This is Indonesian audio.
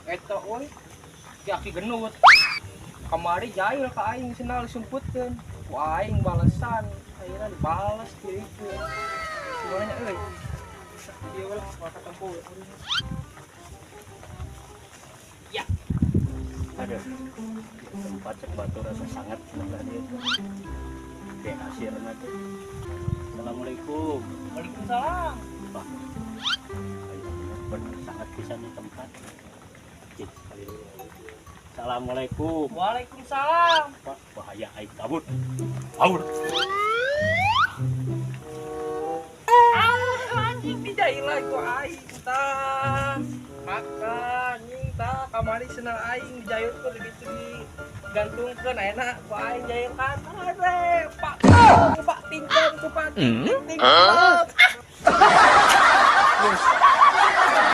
Eta euy, ki genut. Kamari jail ka aing senal sumputkeun. Ku aing balesan, akhirnya dibales dirikeun. Semuanya euy. Ieu lah maka tempo. Ya. Aduh, tempat cek batu rasa sangat semoga dia oke hasil nanti. Assalamualaikum. Waalaikumsalam. Wah, benar sangat bisa nih tempat. Cik sekali. Assalamualaikum. Waalaikumsalam. Pak, bahaya aing kabur. Kabur. Anjing dijailah ku aing tah. Makan ning tah kamari senal aing dijailkeun ditu digantungkeun ayeuna ku aing jailkan. Are, Pak. Pak tingkong ku Pak. Tingkong.